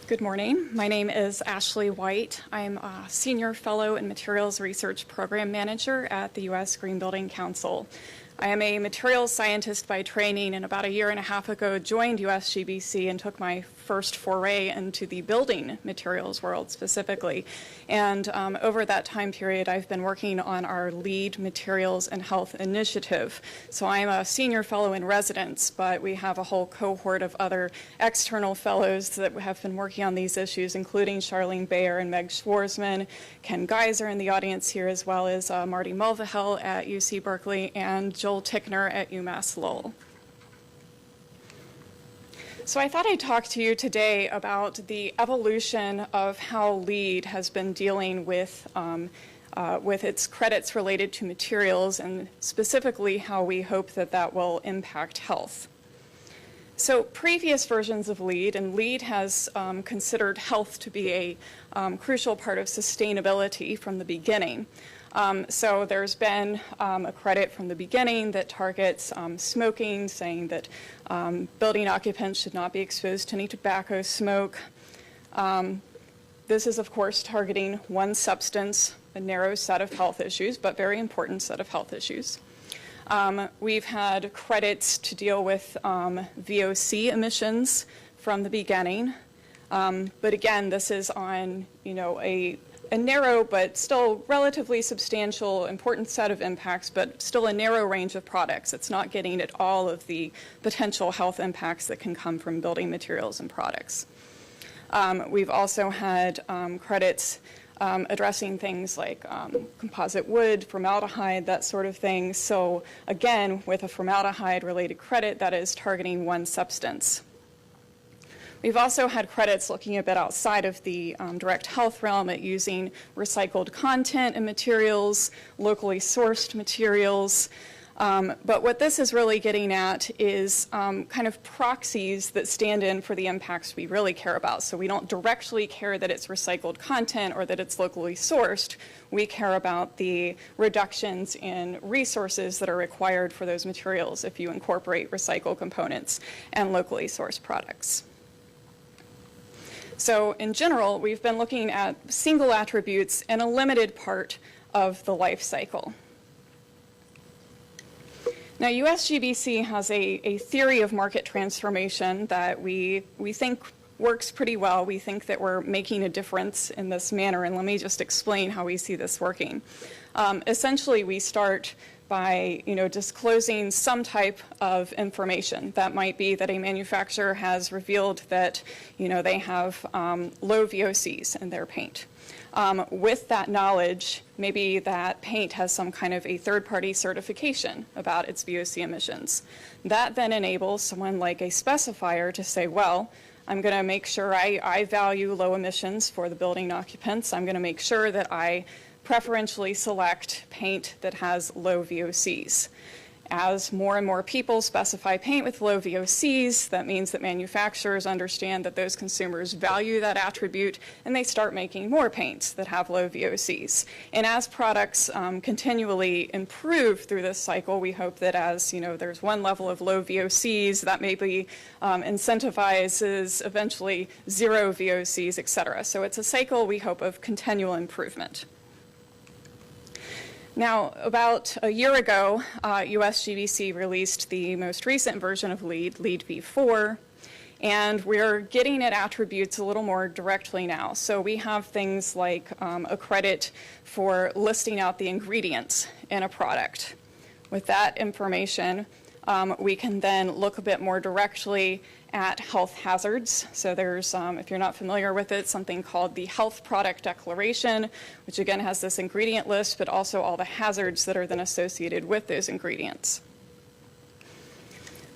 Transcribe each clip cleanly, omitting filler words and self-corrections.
Good morning. My name is Ashley White. I'm a Senior Fellow and Materials Research Program Manager at the U.S. Green Building Council. I am a materials scientist by training, and about a year and a half ago joined USGBC and took my first foray into the building materials world specifically. And over that time period, I've been working on our LEED Materials and Health Initiative. So I'm a senior fellow in residence, but we have a whole cohort of other external fellows that have been working on these issues, including Charlene and Meg Schwarzman, Ken Geiser in the audience here, as well as Marty Mulvihill at UC Berkeley and Joel Tickner at UMass Lowell. So I thought I'd talk to you today about the evolution of how LEED has been dealing with its credits related to materials, and specifically how we hope that that will impact health. So previous versions of LEED, and LEED has considered health to be a crucial part of sustainability from the beginning. So there's been a credit from the beginning that targets smoking, saying that building occupants should not be exposed to any tobacco smoke. This is, of course, targeting one substance, a narrow set of health issues, but very important set of health issues. We've had credits to deal with VOC emissions from the beginning. But again, this is on, a narrow but still relatively substantial, important set of impacts, but still a narrow range of products. It's not getting at all of the potential health impacts that can come from building materials and products. We've also had credits addressing things like composite wood, formaldehyde, that sort of thing. So again, with a formaldehyde-related credit, that is targeting one substance. We've also had credits looking a bit outside of the direct health realm at using recycled content and materials, locally sourced materials. But what this is really getting at is kind of proxies that stand in for the impacts we really care about. So we don't directly care that it's recycled content or that it's locally sourced. We care about the reductions in resources that are required for those materials if you incorporate recycled components and locally sourced products. So in general, we've been looking at single attributes in a limited part of the life cycle. Now, USGBC has a theory of market transformation that we think works pretty well. We think that we're making a difference in this manner, and let me just explain how we see this working. Essentially, we start by disclosing some type of information. That might be that a manufacturer has revealed that they have low VOCs in their paint. With that knowledge, maybe that paint has some kind of a third-party certification about its VOC emissions. That then enables someone like a specifier to say, well, I'm going to make sure I value low emissions for the building occupants. I'm going to make sure that I preferentially select paint that has low VOCs. As more and more people specify paint with low VOCs, that means that manufacturers understand that those consumers value that attribute, and they start making more paints that have low VOCs. And as products continually improve through this cycle, we hope that as there's one level of low VOCs, that maybe incentivizes eventually zero VOCs, et cetera. So it's a cycle, we hope, of continual improvement. Now, about a year ago, USGBC released the most recent version of LEED, LEED v4, and we're getting at attributes a little more directly now. So we have things like a credit for listing out the ingredients in a product. With that information, we can then look a bit more directly at health hazards. So there's, if you're not familiar with it, something called the Health Product Declaration, which again has this ingredient list, but also all the hazards that are then associated with those ingredients.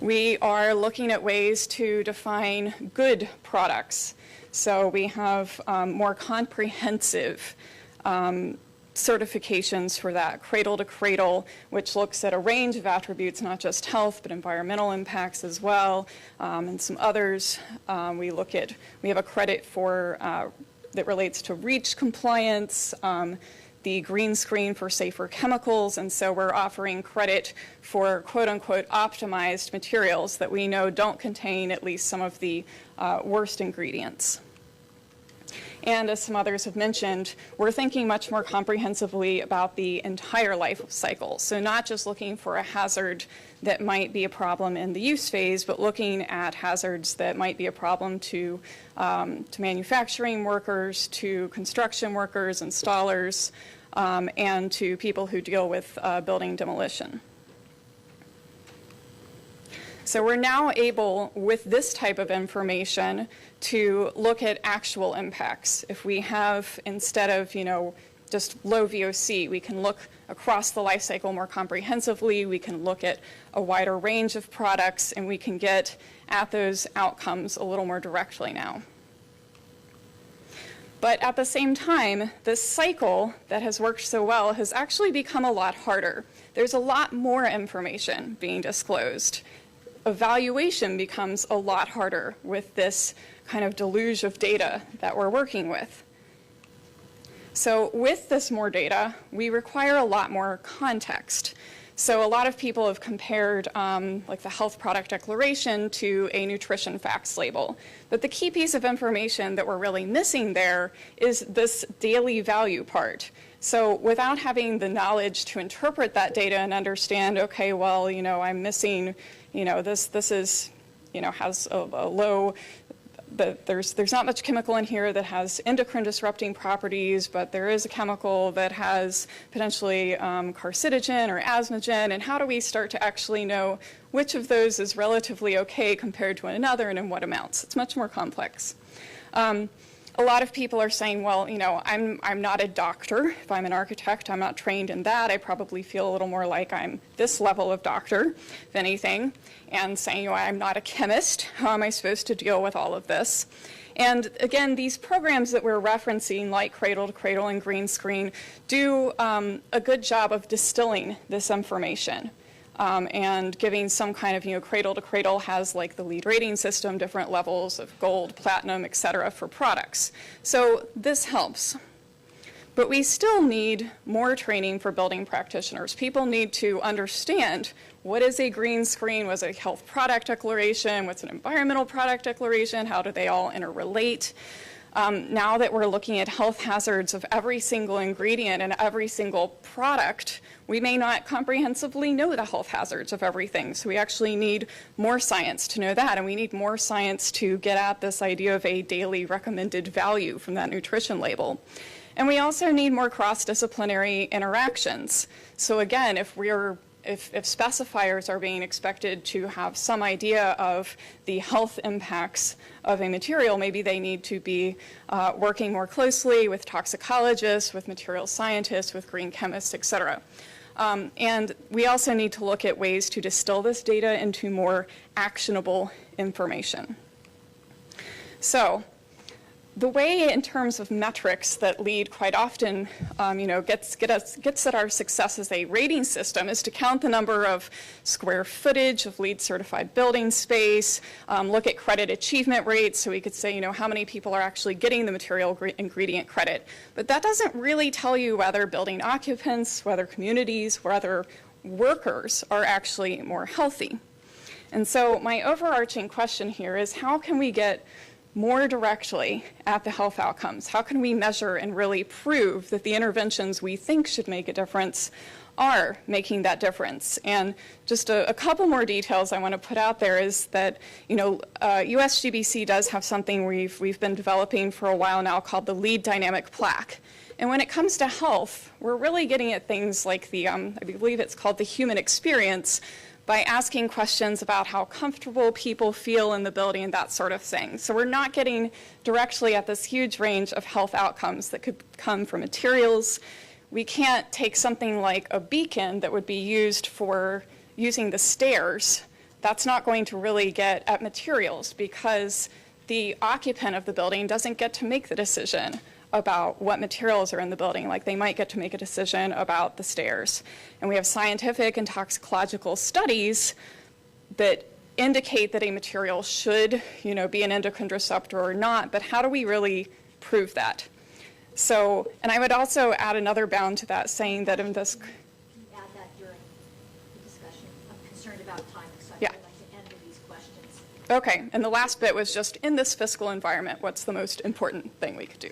We are looking at ways to define good products. So we have more comprehensive certifications for that, cradle to cradle, which looks at a range of attributes, not just health, but environmental impacts as well, and some others. We have a credit for that relates to REACH compliance, the green screen for safer chemicals, and so we're offering credit for quote-unquote optimized materials that we know don't contain at least some of the worst ingredients. And as some others have mentioned, we're thinking much more comprehensively about the entire life cycle. So not just looking for a hazard that might be a problem in the use phase, but looking at hazards that might be a problem to manufacturing workers, to construction workers, installers, and to people who deal with building demolition. So we're now able, with this type of information, to look at actual impacts. If we have, instead of, just low VOC, we can look across the life cycle more comprehensively, we can look at a wider range of products, and we can get at those outcomes a little more directly now. But at the same time, this cycle that has worked so well has actually become a lot harder. There's a lot more information being disclosed. Evaluation becomes a lot harder with this kind of deluge of data that we're working with. So with this more data, we require a lot more context. So a lot of people have compared like the health product declaration to a nutrition facts label. But the key piece of information that we're really missing there is this daily value part. So without having the knowledge to interpret that data and understand, okay, well, I'm missing, this is, has a low, there's not much chemical in here that has endocrine disrupting properties, but there is a chemical that has potentially carcinogen or asthmagen, and how do we start to actually know which of those is relatively okay compared to another and in what amounts? It's much more complex. A lot of people are saying, well, I'm not a doctor. If I'm an architect, I'm not trained in that. I probably feel a little more like I'm this level of doctor, if anything. And saying, I'm not a chemist. How am I supposed to deal with all of this? And again, these programs that we're referencing, like Cradle to Cradle and Green Screen, do a good job of distilling this information. And giving some kind of, Cradle to Cradle has like the LEED rating system, different levels of gold, platinum, et cetera, for products. So this helps. But we still need more training for building practitioners. People need to understand what is a green screen, what's a health product declaration, what's an environmental product declaration, how do they all interrelate. Now that we're looking at health hazards of every single ingredient and every single product, we may not comprehensively know the health hazards of everything. So we actually need more science to know that, and we need more science to get at this idea of a daily recommended value from that nutrition label. And we also need more cross-disciplinary interactions. So again, if specifiers are being expected to have some idea of the health impacts of a material, maybe they need to be working more closely with toxicologists, with material scientists, with green chemists, et cetera. And we also need to look at ways to distill this data into more actionable information. So the way in terms of metrics that LEED quite often gets at our success as a rating system is to count the number of square footage of LEED certified building space, look at credit achievement rates, so we could say how many people are actually getting the material ingredient credit. But that doesn't really tell you whether building occupants, whether communities, whether workers are actually more healthy. And so my overarching question here is, how can we get more directly at the health outcomes? How can we measure and really prove that the interventions we think should make a difference are making that difference? And just a couple more details I want to put out there is that, USGBC does have something we've been developing for a while now called the LEED dynamic plaque. And when it comes to health, we're really getting at things like the, I believe it's called the human experience, by asking questions about how comfortable people feel in the building and that sort of thing. So we're not getting directly at this huge range of health outcomes that could come from materials. We can't take something like a beacon that would be used for using the stairs. That's not going to really get at materials because the occupant of the building doesn't get to make the decision about what materials are in the building, like they might get to make a decision about the stairs. And we have scientific and toxicological studies that indicate that a material should, be an endocrine disruptor or not, but how do we really prove that? So, and I would also add another bound to that, saying that in this... Can you add that during the discussion? I'm concerned about time, so yeah. I'd like to end of these questions. Okay, and the last bit was just, in this fiscal environment, what's the most important thing we could do?